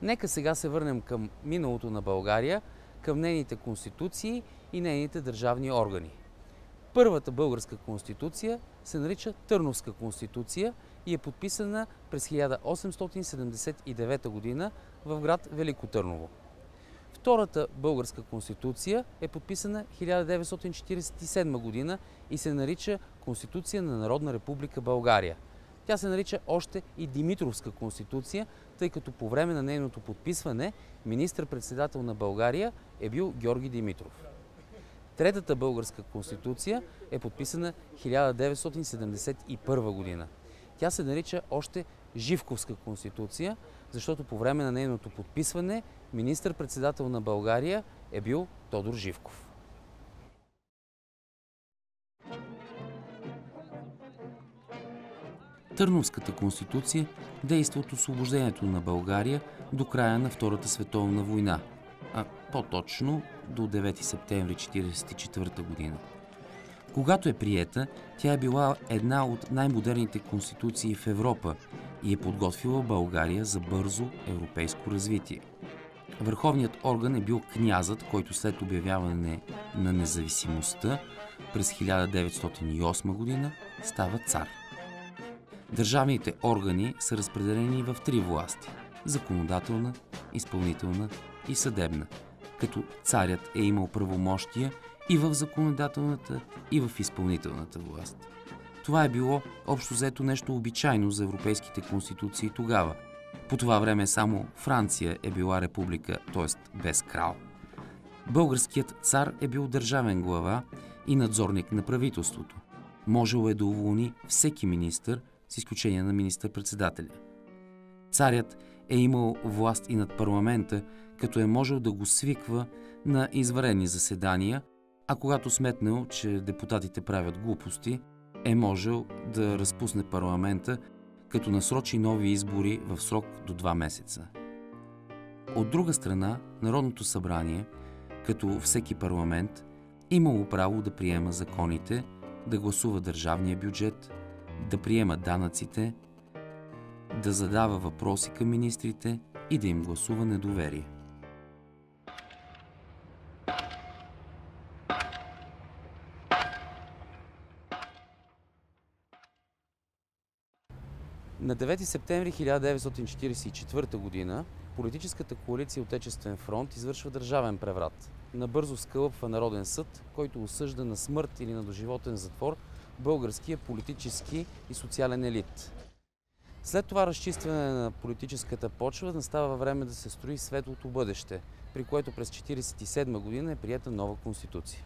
Нека сега се върнем към миналото на България, към нейните конституции и нейните държавни органи. Първата българска конституция се нарича Търновска конституция и е подписана през 1879 година в град Велико Търново. Втората българска конституция е подписана 1947 година и се нарича Конституция на Народна република България. Тя се нарича още и Димитровска конституция, тъй като по време на нейното подписване министър-председател на България е бил Георги Димитров. Третата българска конституция е подписана 1971 година. Тя се нарича още Живковска конституция, защото по време на нейното подписване министър-председател на България е бил Тодор Живков. Търновската конституция действа от освобождението на България до края на Втората световна война, а по-точно до 9 септември 1944 година. Когато е приета, тя е била една от най-модерните конституции в Европа и е подготвила България за бързо европейско развитие. Върховният орган е бил князът, който след обявяване на независимостта през 1908 година става цар. Държавните органи са разпределени в три власти – законодателна, изпълнителна и съдебна, като царят е имал правомощия и в законодателната, и в изпълнителната власт. Това е било общо взето нещо обичайно за европейските конституции тогава. По това време само Франция е била република, т.е. без крал. Българският цар е бил държавен глава и надзорник на правителството. Можел е да уволни всеки министър, с изключение на министър-председателя. Царят е имал власт и над парламента, като е можел да го свиква на извънредни заседания, а когато сметнал, че депутатите правят глупости, е можел да разпусне парламента, като насрочи нови избори в срок до 2 месеца. От друга страна, Народното събрание, като всеки парламент, имало право да приема законите, да гласува държавния бюджет, да приема данъците, да задава въпроси към министрите и да им гласува недоверие. На 9 септември 1944 година политическата коалиция Отечествен фронт извършва държавен преврат. Набързо скълъпва Народен съд, който осъжда на смърт или на доживотен затвор българския политически и социален елит. След това разчистване на политическата почва настава време да се строи светлото бъдеще, при което през 1947 година е приета нова конституция.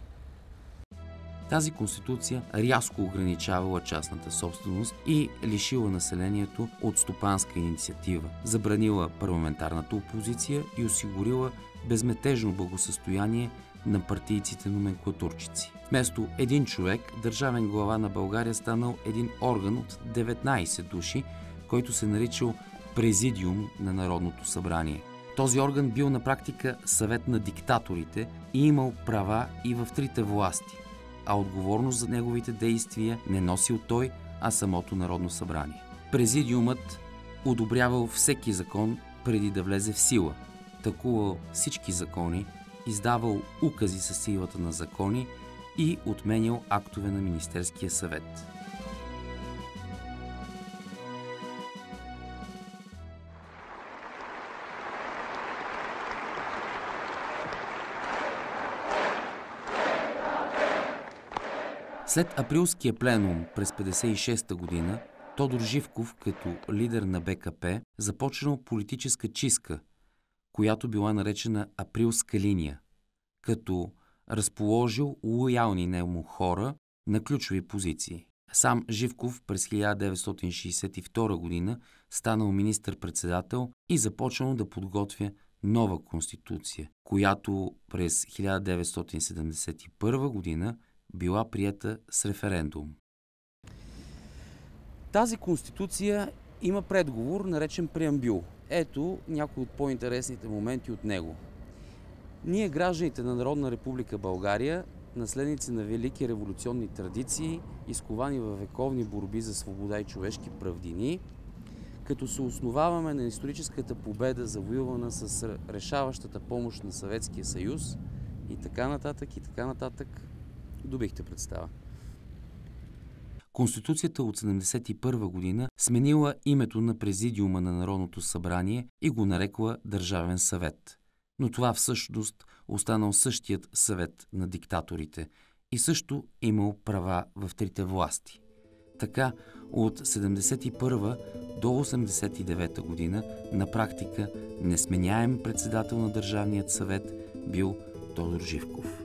Тази конституция рязко ограничавала частната собственост и лишила населението от стопанска инициатива, забранила парламентарната опозиция и осигурила безметежно благосъстояние на партийците-номенклатурчици. Вместо един човек, държавен глава на България станал един орган от 19 души, който се наричал Президиум на Народното събрание. Този орган бил на практика съвет на диктаторите и имал права и в трите власти, а отговорност за неговите действия не носил той, а самото Народно събрание. Президиумът одобрявал всеки закон преди да влезе в сила, тълкувал всички закони, издавал укази със силата на закони и отменял актове на Министерския съвет. След априлския пленум през 1956 година, Тодор Живков, като лидер на БКП, започнал политическа чистка, която била наречена Априлска линия, като разположил лоялни нему хора на ключови позиции. Сам Живков през 1962 година станал министър-председател и започнал да подготвя нова конституция, която през 1971 година била приета с референдум. Тази конституция има предговор, наречен преамбюл. Ето някои от по-интересните моменти от него. Ние, гражданите на Народна република България, наследници на велики революционни традиции, изковани във вековни борби за свобода и човешки правдини, като се основаваме на историческата победа, завоювана с решаващата помощ на Съветския съюз и така нататък, добихте представа. Конституцията от 1971 година сменила името на Президиума на Народното събрание и го нарекла Държавен съвет. Но това всъщност останал същият съвет на диктаторите и също имал права в трите власти. Така от 1971 до 1989 година на практика несменяем председател на Държавният съвет бил Тодор Живков.